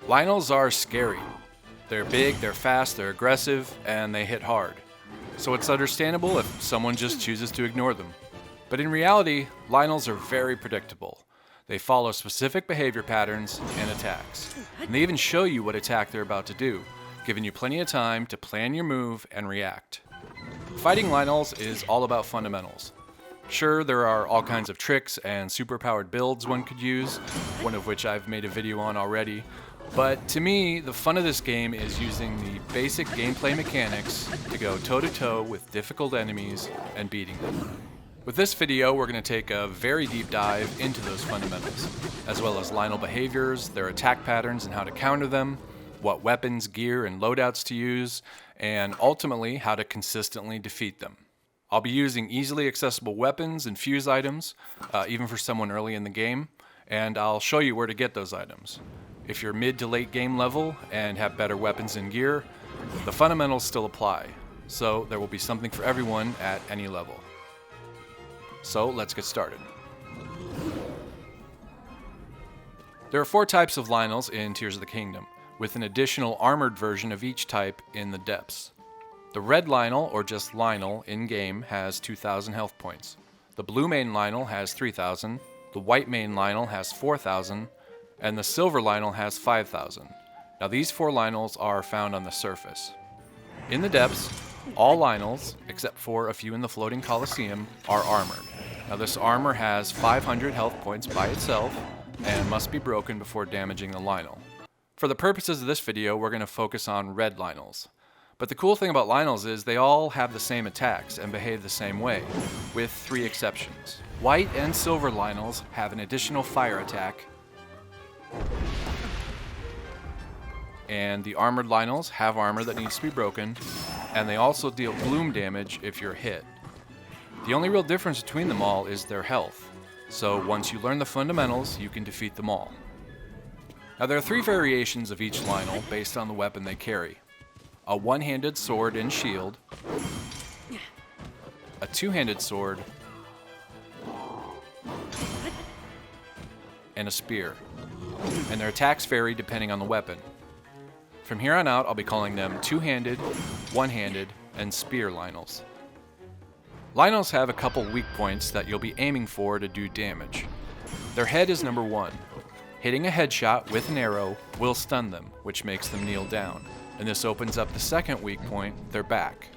Lynels are scary. They're big, they're fast, they're aggressive, and they hit hard. So it's understandable if someone just chooses to ignore them. But in reality, Lynels are very predictable. They follow specific behavior patterns and attacks. And they even show you what attack they're about to do, giving you plenty of time to plan your move and react. Fighting Lynels is all about fundamentals. Sure, there are all kinds of tricks and superpowered builds one could use, one of which I've made a video on already. But to me, the fun of this game is using the basic gameplay mechanics to go toe-to-toe with difficult enemies and beating them. With this video, we're going to take a very deep dive into those fundamentals, as well as Lynel behaviors, their attack patterns and how to counter them, what weapons, gear, and loadouts to use, and ultimately how to consistently defeat them. I'll be using easily accessible weapons and fuse items, even for someone early in the game, and I'll show you where to get those items. If you're mid to late game level and have better weapons and gear, the fundamentals still apply, so there will be something for everyone at any level. So let's get started. There are 4 types of Lynels in Tears of the Kingdom, with an additional armored version of each type in the depths. The red Lynel, or just Lynel, in-game has 2,000 health points. The blue main Lynel has 3,000, the white main Lynel has 4,000, and the silver Lynel has 5,000. Now these 4 Lynels are found on the surface. In the depths, all Lynels, except for a few in the floating Colosseum, are armored. Now this armor has 500 health points by itself, and must be broken before damaging the Lynel. For the purposes of this video, we're going to focus on red Lynels. But the cool thing about Lynels is they all have the same attacks and behave the same way, with 3 exceptions. White and silver Lynels have an additional fire attack, and the armored Lynels have armor that needs to be broken, and they also deal bloom damage if you're hit. The only real difference between them all is their health, so once you learn the fundamentals, you can defeat them all. Now there are 3 variations of each Lynel based on the weapon they carry. A one-handed sword and shield, a two-handed sword, and a spear. And their attacks vary depending on the weapon. From here on out, I'll be calling them two-handed, one-handed, and spear Lynels. Lynels have a couple weak points that you'll be aiming for to do damage. Their head is number 1. Hitting a headshot with an arrow will stun them, which makes them kneel down. And this opens up the second weak point, their back.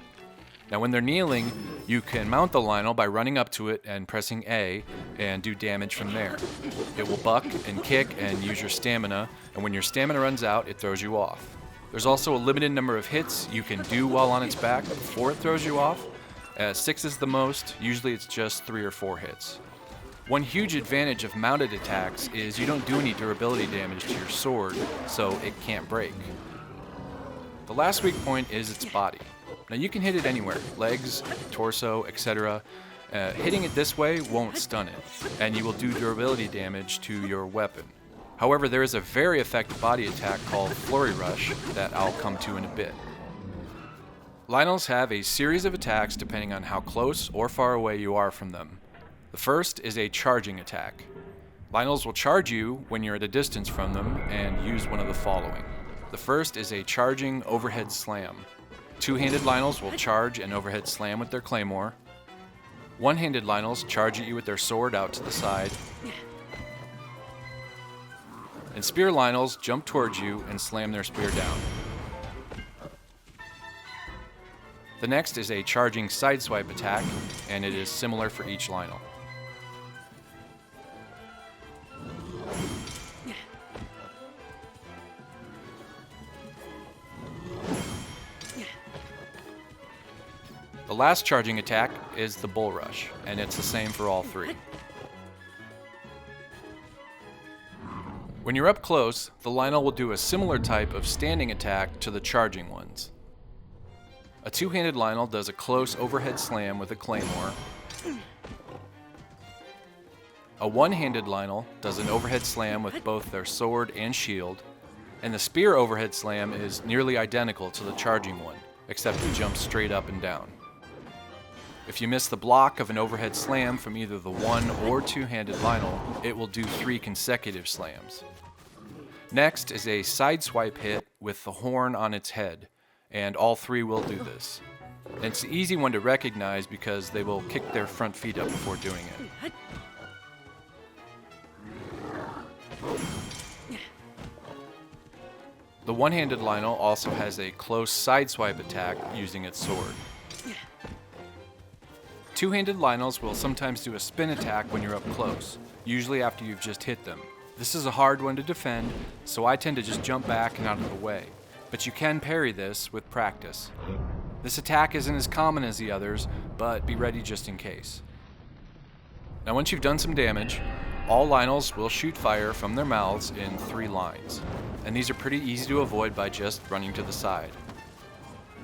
Now when they're kneeling, you can mount the Lynel by running up to it and pressing A and do damage from there. It will buck and kick and use your stamina, and when your stamina runs out, it throws you off. There's also a limited number of hits you can do while on its back before it throws you off. 6 is the most, usually it's just 3 or 4 hits. One huge advantage of mounted attacks is you don't do any durability damage to your sword, so it can't break. The last weak point is its body. Now you can hit it anywhere, legs, torso, etc. Hitting it this way won't stun it, and you will do durability damage to your weapon. However, there is a very effective body attack called Flurry Rush that I'll come to in a bit. Lynels have a series of attacks depending on how close or far away you are from them. The first is a charging attack. Lynels will charge you when you're at a distance from them and use one of the following. The first is a charging overhead slam. Two-handed Lynels will charge and overhead slam with their claymore. One-handed Lynels charge at you with their sword out to the side. And spear Lynels jump towards you and slam their spear down. The next is a charging sideswipe attack, and it is similar for each Lynel. The last charging attack is the Bull Rush, and it's the same for all 3. When you're up close, the Lynel will do a similar type of standing attack to the charging ones. A two-handed Lynel does a close overhead slam with a claymore. A one-handed Lynel does an overhead slam with both their sword and shield, and the spear overhead slam is nearly identical to the charging one, except it jumps straight up and down. If you miss the block of an overhead slam from either the one or two-handed Lynel, it will do 3 consecutive slams. Next is a side swipe hit with the horn on its head, and all three will do this. And it's an easy one to recognize because they will kick their front feet up before doing it. The one-handed Lynel also has a close side swipe attack using its sword. Two-handed Lynels will sometimes do a spin attack when you're up close, usually after you've just hit them. This is a hard one to defend, so I tend to just jump back and out of the way. But you can parry this with practice. This attack isn't as common as the others, but be ready just in case. Now once you've done some damage, all Lynels will shoot fire from their mouths in 3 lines. And these are pretty easy to avoid by just running to the side.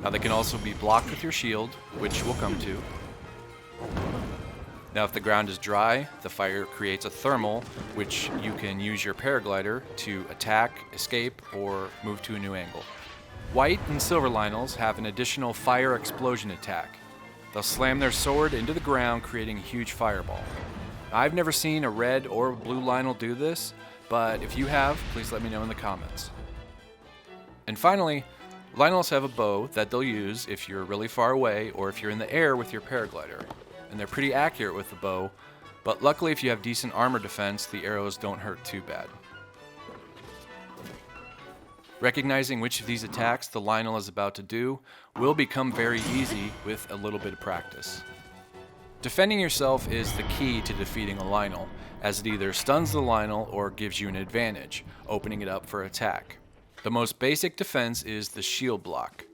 Now they can also be blocked with your shield, which we'll come to. Now if the ground is dry, the fire creates a thermal, which you can use your paraglider to attack, escape, or move to a new angle. White and Silver Lynels have an additional fire explosion attack. They'll slam their sword into the ground, creating a huge fireball. I've never seen a red or blue Lynel do this, but if you have, please let me know in the comments. And finally, Lynels have a bow that they'll use if you're really far away or if you're in the air with your paraglider. And they're pretty accurate with the bow, but luckily if you have decent armor defense, the arrows don't hurt too bad. Recognizing which of these attacks the Lynel is about to do will become very easy with a little bit of practice. Defending yourself is the key to defeating a Lynel, as it either stuns the Lynel or gives you an advantage, opening it up for attack. The most basic defense is the shield block.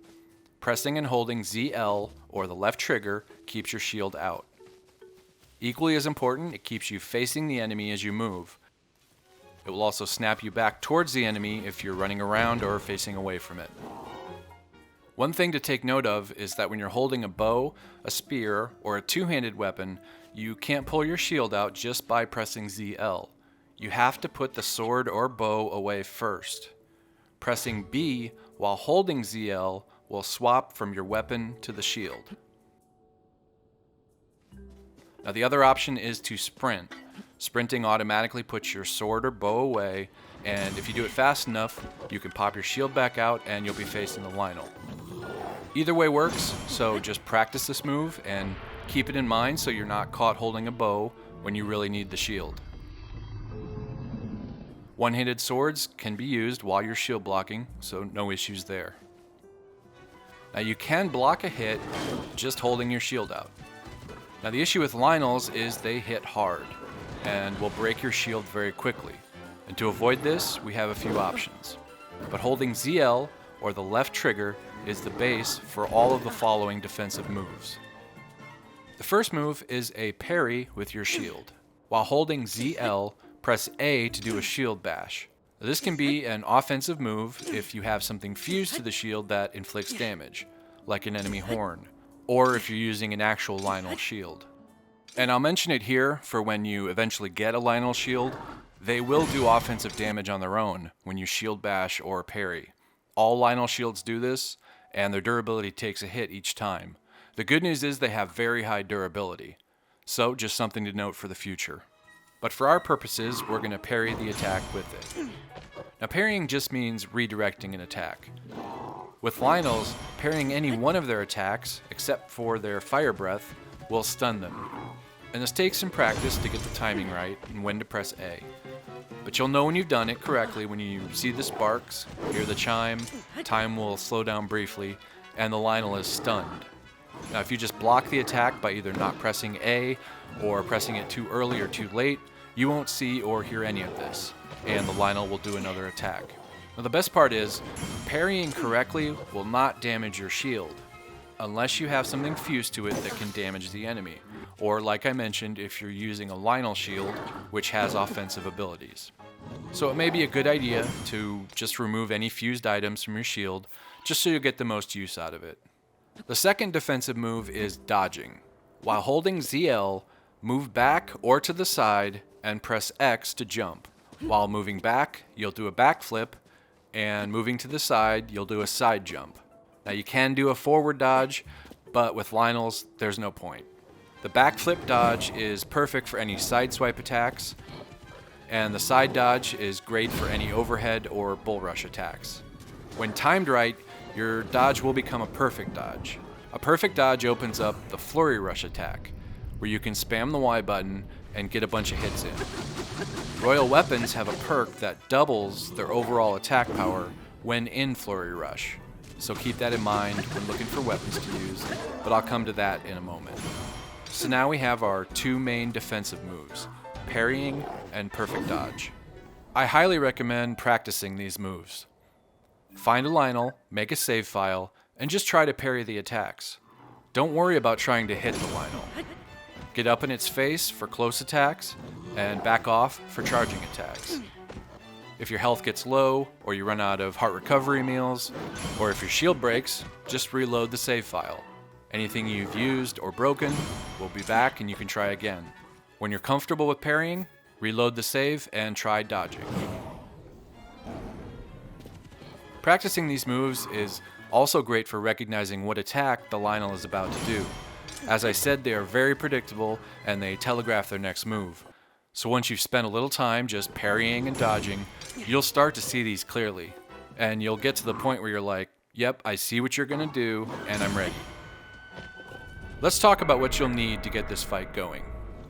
Pressing and holding ZL or the left trigger keeps your shield out. Equally as important, it keeps you facing the enemy as you move. It will also snap you back towards the enemy if you're running around or facing away from it. One thing to take note of is that when you're holding a bow, a spear, or a two-handed weapon, you can't pull your shield out just by pressing ZL. You have to put the sword or bow away first. Pressing B while holding ZL will swap from your weapon to the shield. Now the other option is to sprint. Sprinting automatically puts your sword or bow away, and if you do it fast enough, you can pop your shield back out and you'll be facing the Lynel. Either way works, so just practice this move and keep it in mind so you're not caught holding a bow when you really need the shield. One-handed swords can be used while you're shield blocking, so no issues there. Now you can block a hit just holding your shield out. Now the issue with Lynels is they hit hard and will break your shield very quickly. And to avoid this, we have a few options. But holding ZL or the left trigger is the base for all of the following defensive moves. The first move is a parry with your shield. While holding ZL, press A to do a shield bash. This can be an offensive move if you have something fused to the shield that inflicts damage, like an enemy horn, or if you're using an actual Lynel shield. And I'll mention it here for when you eventually get a Lynel shield, they will do offensive damage on their own when you shield bash or parry. All Lynel shields do this, and their durability takes a hit each time. The good news is they have very high durability, so just something to note for the future. But for our purposes, we're going to parry the attack with it. Now parrying just means redirecting an attack. With Lynels, parrying any one of their attacks, except for their fire breath, will stun them. And this takes some practice to get the timing right and when to press A. But you'll know when you've done it correctly when you see the sparks, hear the chime, time will slow down briefly, and the Lynel is stunned. Now if you just block the attack by either not pressing A or pressing it too early or too late, you won't see or hear any of this, and the Lynel will do another attack. Now the best part is, parrying correctly will not damage your shield, unless you have something fused to it that can damage the enemy, or like I mentioned, if you're using a Lynel shield, which has offensive abilities. So it may be a good idea to just remove any fused items from your shield, just so you get the most use out of it. The second defensive move is dodging. While holding ZL, move back or to the side and press X to jump. While moving back, you'll do a backflip, and moving to the side, you'll do a side jump. Now you can do a forward dodge, but with Lynels, there's no point. The backflip dodge is perfect for any side swipe attacks, and the side dodge is great for any overhead or bull rush attacks. When timed right, your dodge will become a perfect dodge. A perfect dodge opens up the Flurry Rush attack, where you can spam the Y button and get a bunch of hits in. Royal weapons have a perk that doubles their overall attack power when in Flurry Rush, so keep that in mind when looking for weapons to use, but I'll come to that in a moment. So now we have our two main defensive moves, parrying and perfect dodge. I highly recommend practicing these moves. Find a Lynel, make a save file, and just try to parry the attacks. Don't worry about trying to hit the Lynel. Get up in its face for close attacks, and back off for charging attacks. If your health gets low, or you run out of heart recovery meals, or if your shield breaks, just reload the save file. Anything you've used or broken will be back and you can try again. When you're comfortable with parrying, reload the save and try dodging. Practicing these moves is also great for recognizing what attack the Lynel is about to do. As I said, they are very predictable and they telegraph their next move. So once you've spent a little time just parrying and dodging, you'll start to see these clearly. And you'll get to the point where you're like, yep, I see what you're gonna do and I'm ready. Let's talk about what you'll need to get this fight going.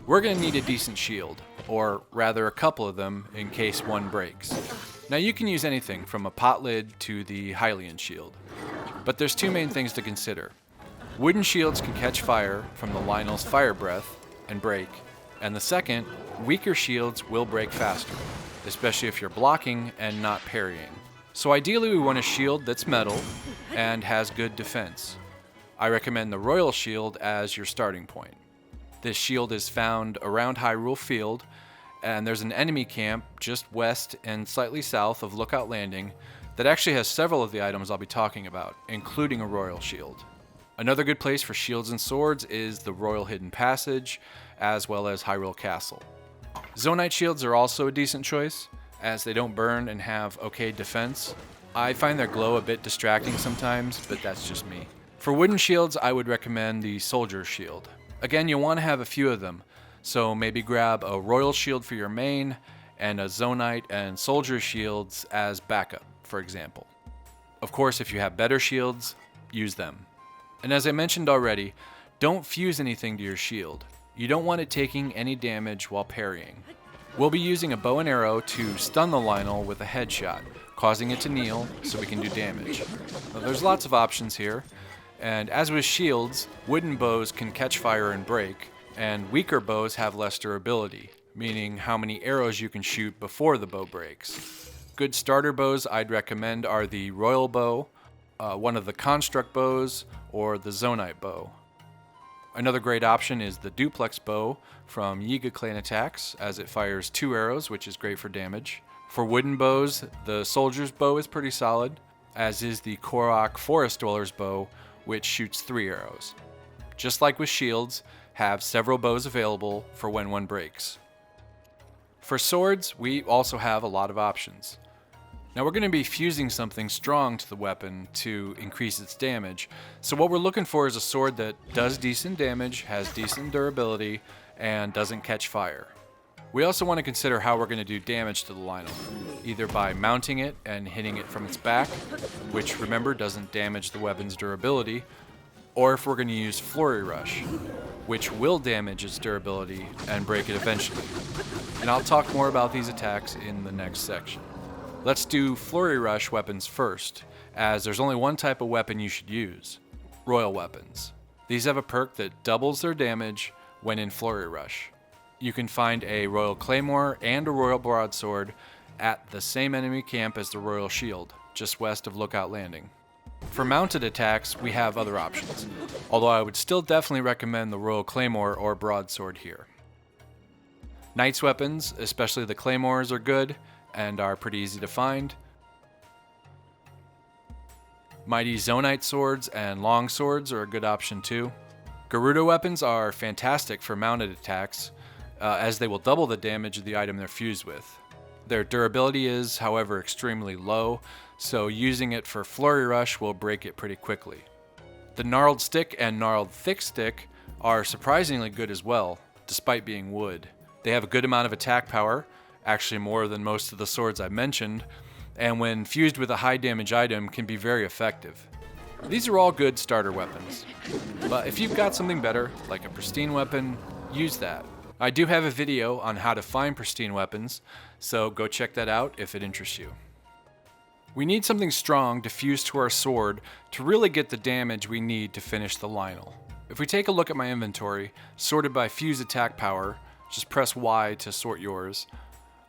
We're gonna need a decent shield, or rather a couple of them in case one breaks. Now you can use anything from a pot lid to the Hylian shield, but there's two main things to consider. Wooden shields can catch fire from the Lynel's fire breath and break, and the second, weaker shields will break faster, especially if you're blocking and not parrying. So ideally we want a shield that's metal and has good defense. I recommend the Royal Shield as your starting point. This shield is found around Hyrule Field, and there's an enemy camp just west and slightly south of Lookout Landing that actually has several of the items I'll be talking about, including a Royal Shield. Another good place for shields and swords is the Royal Hidden Passage, as well as Hyrule Castle. Zonite shields are also a decent choice, as they don't burn and have okay defense. I find their glow a bit distracting sometimes, but that's just me. For wooden shields, I would recommend the Soldier's Shield. Again, you'll want to have a few of them, so maybe grab a Royal Shield for your main, and a Zonite and Soldier Shields as backup, for example. Of course, if you have better shields, use them. And as I mentioned already, don't fuse anything to your shield. You don't want it taking any damage while parrying. We'll be using a bow and arrow to stun the Lynel with a headshot, causing it to kneel so we can do damage. Now, there's lots of options here, and as with shields, wooden bows can catch fire and break, and weaker bows have less durability, meaning how many arrows you can shoot before the bow breaks. Good starter bows I'd recommend are the Royal Bow, one of the Construct bows, or the Zonite bow. Another great option is the Duplex bow from Yiga Clan Attacks, as it fires 2 arrows, which is great for damage. For wooden bows, the Soldier's bow is pretty solid, as is the Korok Forest Dweller's bow, which shoots 3 arrows. Just like with shields, have several bows available for when one breaks. For swords, we also have a lot of options. Now we're going to be fusing something strong to the weapon to increase its damage, so what we're looking for is a sword that does decent damage, has decent durability, and doesn't catch fire. We also want to consider how we're going to do damage to the Lynel, either by mounting it and hitting it from its back, which remember doesn't damage the weapon's durability, or if we're going to use Flurry Rush, which will damage its durability and break it eventually. And I'll talk more about these attacks in the next section. Let's do Flurry Rush weapons first, as there's only one type of weapon you should use: Royal weapons. These have a perk that doubles their damage when in Flurry Rush. You can find a Royal Claymore and a Royal Broadsword at the same enemy camp as the Royal Shield, just west of Lookout Landing. For mounted attacks, we have other options, although I would still definitely recommend the Royal Claymore or Broadsword here. Knight's weapons, especially the Claymores, are good and are pretty easy to find. Mighty Zonite swords and long swords are a good option too. Gerudo weapons are fantastic for mounted attacks, as they will double the damage of the item they're fused with. Their durability is, however, extremely low, so using it for Flurry Rush will break it pretty quickly. The Gnarled Stick and Gnarled Thick Stick are surprisingly good as well, despite being wood. They have a good amount of attack power, actually more than most of the swords I mentioned, and when fused with a high damage item can be very effective. These are all good starter weapons, but if you've got something better, like a pristine weapon, use that. I do have a video on how to find pristine weapons, so go check that out if it interests you. We need something strong to fuse to our sword to really get the damage we need to finish the Lynel. If we take a look at my inventory, sorted by fuse attack power, just press Y to sort yours,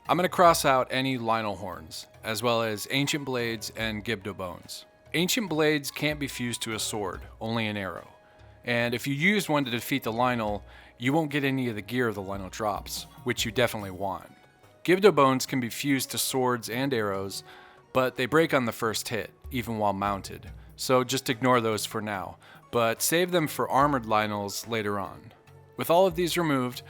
I'm going to cross out any Lynel horns, as well as ancient blades and Gibdo bones. Ancient blades can't be fused to a sword, only an arrow. And if you use one to defeat the Lynel, you won't get any of the gear the Lynel drops, which you definitely want. Gibdo bones can be fused to swords and arrows, but they break on the first hit, even while mounted. So just ignore those for now, but save them for armored Lynels later on. With all of these removed,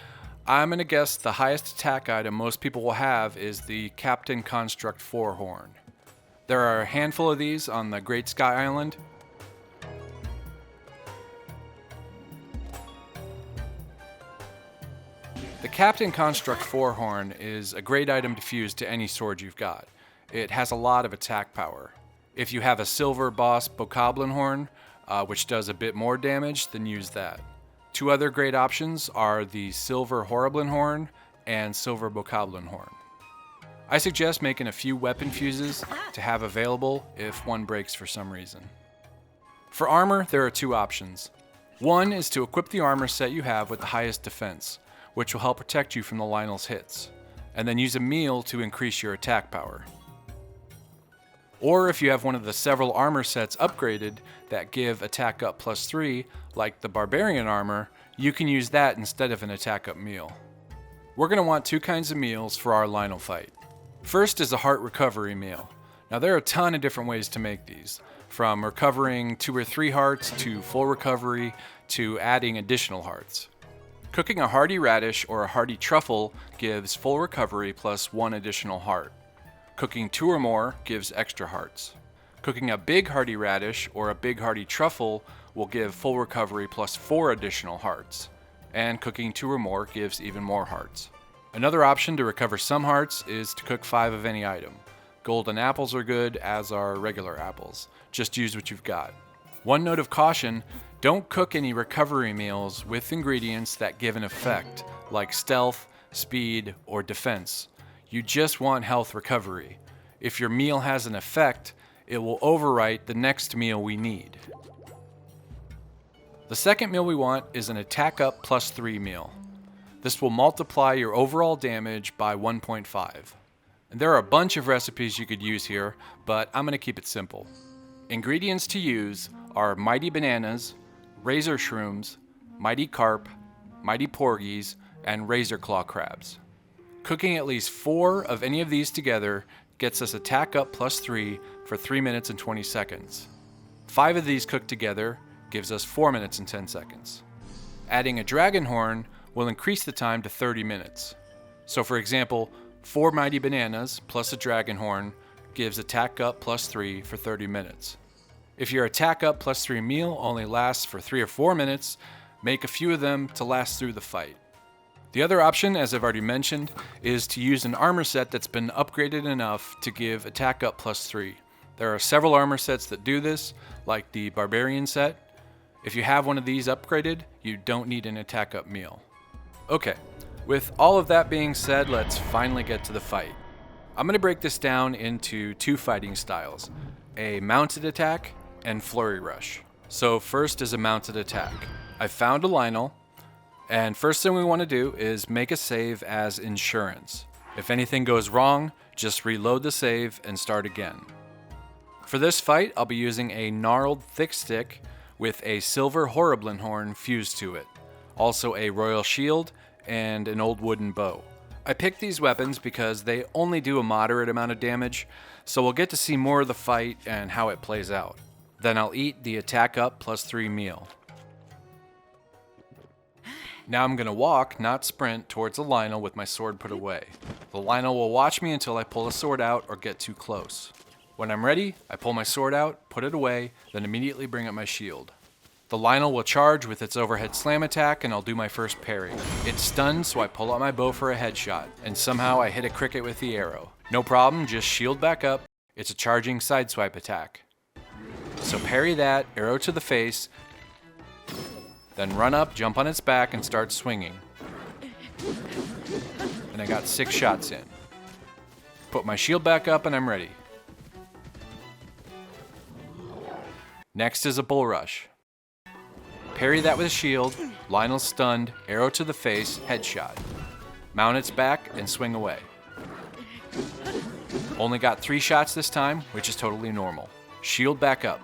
I'm going to guess the highest attack item most people will have is the Captain Construct 4 horn. There are a handful of these on the Great Sky Island. The Captain Construct 4 horn is a great item to fuse to any sword you've got. It has a lot of attack power. If you have a Silver Boss Bokoblin horn, which does a bit more damage, then use that. Two other great options are the Silver Horriblin horn and Silver Bokoblin horn. I suggest making a few weapon fuses to have available if one breaks for some reason. For armor, there are two options. One is to equip the armor set you have with the highest defense, which will help protect you from the Lynel's hits, and then use a meal to increase your attack power. Or if you have one of the several armor sets upgraded that give attack up +3, like the Barbarian armor, you can use that instead of an attack up meal. We're going to want two kinds of meals for our Lynel fight. First is a heart recovery meal. Now there are a ton of different ways to make these, from recovering 2 or 3 hearts to full recovery to adding additional hearts. Cooking a hearty radish or a hearty truffle gives full recovery plus 1 additional heart. Cooking 2 or more gives extra hearts. Cooking a big hearty radish or a big hearty truffle will give full recovery plus 4 additional hearts. And cooking 2 or more gives even more hearts. Another option to recover some hearts is to cook 5 of any item. Golden apples are good, as are regular apples. Just use what you've got. One note of caution, don't cook any recovery meals with ingredients that give an effect, like stealth, speed, or defense. You just want health recovery. If your meal has an effect, it will overwrite the next meal we need. The second meal we want is an attack up +3 meal. This will multiply your overall damage by 1.5. And there are a bunch of recipes you could use here, but I'm going to keep it simple. Ingredients to use are mighty bananas, razor shrooms, mighty carp, mighty porgies, and razor claw crabs. Cooking at least 4 of any of these together gets us attack up +3 for 3 minutes and 20 seconds. 5 of these cooked together gives us 4 minutes and 10 seconds. Adding a dragon horn will increase the time to 30 minutes. So for example, 4 mighty bananas plus a dragon horn gives attack up +3 for 30 minutes. If your attack up +3 meal only lasts for 3 or 4 minutes, make a few of them to last through the fight. The other option, as I've already mentioned, is to use an armor set that's been upgraded enough to give attack up +3. There are several armor sets that do this, like the Barbarian set. If you have one of these upgraded, you don't need an attack up meal. Okay, with all of that being said, let's finally get to the fight. I'm going to break this down into 2 fighting styles, a mounted attack and Flurry Rush. So first is a mounted attack. I found a Lynel, and first thing we want to do is make a save as insurance. If anything goes wrong, just reload the save and start again. For this fight, I'll be using a gnarled thick stick with a Silver Horriblin horn fused to it. Also a royal shield, and an old wooden bow. I picked these weapons because they only do a moderate amount of damage, so we'll get to see more of the fight and how it plays out. Then I'll eat the attack up +3 meal. Now I'm going to walk, not sprint, towards the Lynel with my sword put away. The Lynel will watch me until I pull the sword out or get too close. When I'm ready, I pull my sword out, put it away, then immediately bring up my shield. The Lynel will charge with its overhead slam attack, and I'll do my first parry. It's stunned, so I pull out my bow for a headshot, and somehow I hit a cricket with the arrow. No problem, just shield back up. It's a charging sideswipe attack. So parry that, arrow to the face, then run up, jump on its back, and start swinging. And I got 6 shots in. Put my shield back up and I'm ready. Next is a bull rush. Parry that with a shield, Lynel stunned, arrow to the face, headshot. Mount its back and swing away. Only got 3 shots this time, which is totally normal. Shield back up.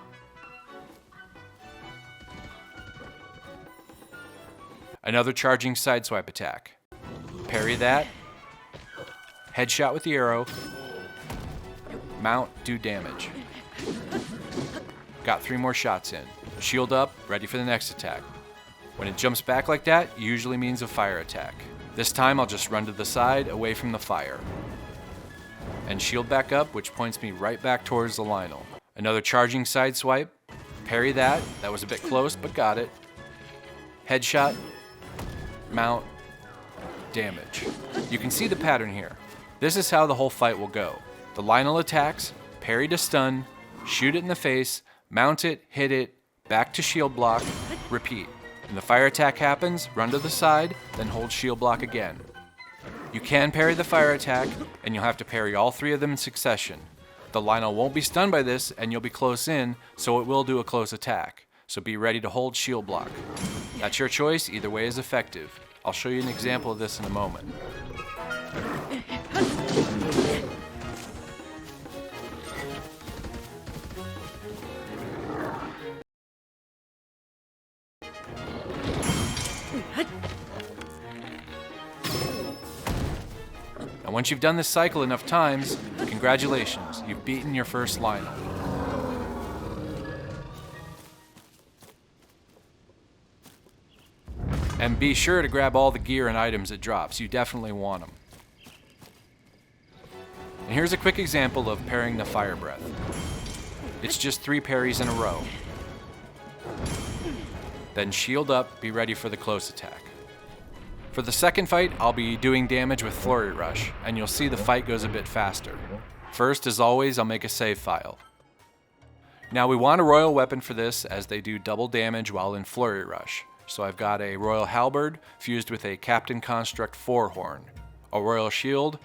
Another charging sideswipe attack. Parry that. Headshot with the arrow. Mount, do damage. Got 3 more shots in. Shield up, ready for the next attack. When it jumps back like that, usually means a fire attack. This time I'll just run to the side, away from the fire. And shield back up, which points me right back towards the Lynel. Another charging sideswipe. Parry that. That was a bit close, but got it. Headshot. Mount. Damage. You can see the pattern here. This is how the whole fight will go. The Lynel attacks, parry to stun, shoot it in the face, mount it, hit it, back to shield block, repeat. When the fire attack happens, run to the side, then hold shield block again. You can parry the fire attack, and you'll have to parry all 3 of them in succession. The Lynel won't be stunned by this, and you'll be close in, so it will do a close attack. So be ready to hold shield block. That's your choice, either way is effective. I'll show you an example of this in a moment. Now once you've done this cycle enough times, congratulations, you've beaten your first Lynel. And be sure to grab all the gear and items it drops. You definitely want them. And here's a quick example of parrying the fire breath. It's just 3 parries in a row. Then shield up, be ready for the close attack. For the second fight, I'll be doing damage with Flurry Rush, and you'll see the fight goes a bit faster. First, as always, I'll make a save file. Now we want a royal weapon for this, as they do double damage while in Flurry Rush. So I've got a Royal Halberd fused with a Captain Construct 4-horn, a Royal Shield,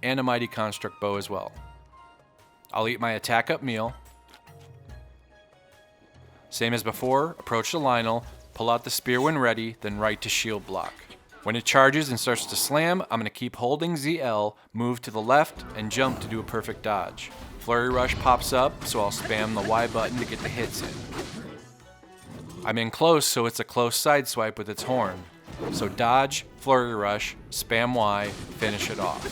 and a Mighty Construct bow as well. I'll eat my attack up meal. Same as before, approach the Lynel, pull out the spear when ready, then right to shield block. When it charges and starts to slam, I'm going to keep holding ZL, move to the left, and jump to do a perfect dodge. Flurry Rush pops up, so I'll spam the Y button to get the hits in. I'm in close, so it's a close sideswipe with its horn. So dodge, Flurry Rush, spam Y, finish it off.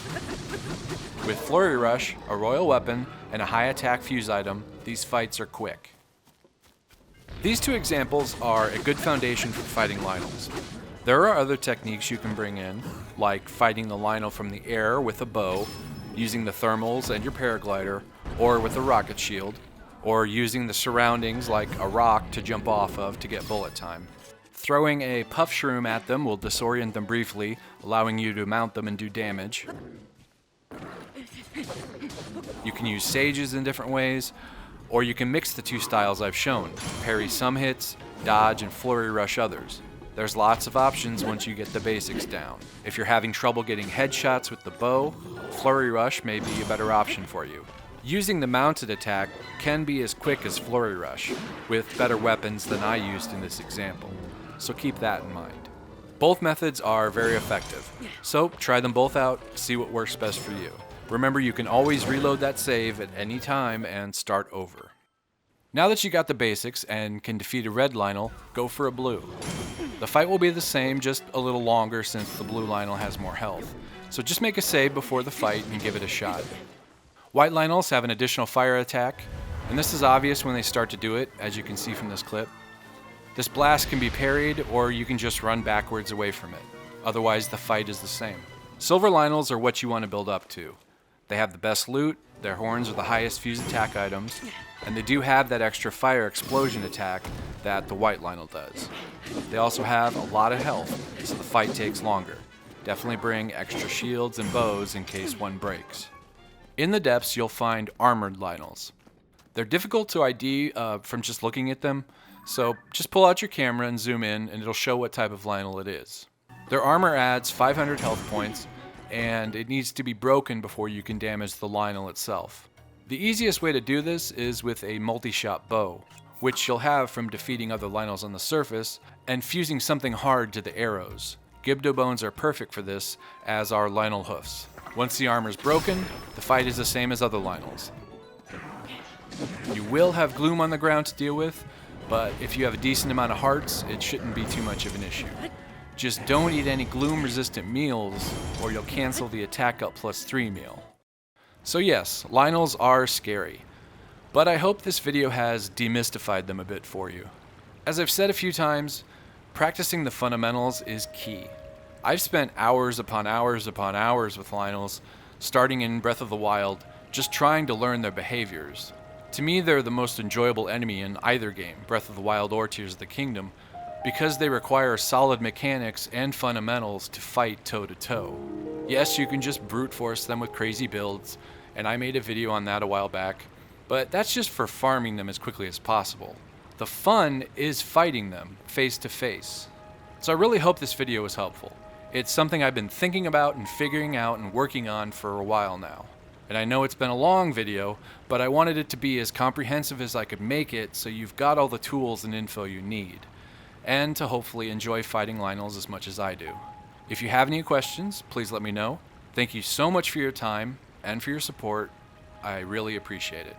With Flurry Rush, a royal weapon, and a high attack fuse item, these fights are quick. These 2 examples are a good foundation for fighting Lynels. There are other techniques you can bring in, like fighting the Lynel from the air with a bow, using the thermals and your paraglider, or with a rocket shield, or using the surroundings like a rock to jump off of to get bullet time. Throwing a puff shroom at them will disorient them briefly, allowing you to mount them and do damage. You can use sages in different ways, or you can mix the 2 styles I've shown, parry some hits, dodge, and Flurry Rush others. There's lots of options once you get the basics down. If you're having trouble getting headshots with the bow, Flurry Rush may be a better option for you. Using the mounted attack can be as quick as Flurry Rush, with better weapons than I used in this example, so keep that in mind. Both methods are very effective, so try them both out, see what works best for you. Remember, you can always reload that save at any time and start over. Now that you got the basics and can defeat a red Lynel, go for a blue. The fight will be the same, just a little longer since the blue Lynel has more health, so just make a save before the fight and give it a shot. White Lynels have an additional fire attack, and this is obvious when they start to do it, as you can see from this clip. This blast can be parried, or you can just run backwards away from it. Otherwise, the fight is the same. Silver Lynels are what you want to build up to. They have the best loot, their horns are the highest fuse attack items, and they do have that extra fire explosion attack that the white Lynel does. They also have a lot of health, so the fight takes longer. Definitely bring extra shields and bows in case one breaks. In the depths, you'll find armored Lynels. They're difficult to ID from just looking at them, so just pull out your camera and zoom in and it'll show what type of Lynel it is. Their armor adds 500 health points, and it needs to be broken before you can damage the Lynel itself. The easiest way to do this is with a multi-shot bow, which you'll have from defeating other Lynels on the surface and fusing something hard to the arrows. Gibdo bones are perfect for this, as are Lynel hoofs. Once the armor is broken, the fight is the same as other Lynels. You will have gloom on the ground to deal with, but if you have a decent amount of hearts, it shouldn't be too much of an issue. Just don't eat any gloom resistant meals or you'll cancel the attack up +3 meal. So yes, Lynels are scary, but I hope this video has demystified them a bit for you. As I've said a few times, practicing the fundamentals is key. I've spent hours upon hours upon hours with Lynels, starting in Breath of the Wild, just trying to learn their behaviors. To me, they're the most enjoyable enemy in either game, Breath of the Wild or Tears of the Kingdom, because they require solid mechanics and fundamentals to fight toe-to-toe. Yes, you can just brute force them with crazy builds, and I made a video on that a while back, but that's just for farming them as quickly as possible. The fun is fighting them face to face. So I really hope this video was helpful. It's something I've been thinking about and figuring out and working on for a while now. And I know it's been a long video, but I wanted it to be as comprehensive as I could make it so you've got all the tools and info you need, and to hopefully enjoy fighting Lynels as much as I do. If you have any questions, please let me know. Thank you so much for your time and for your support. I really appreciate it.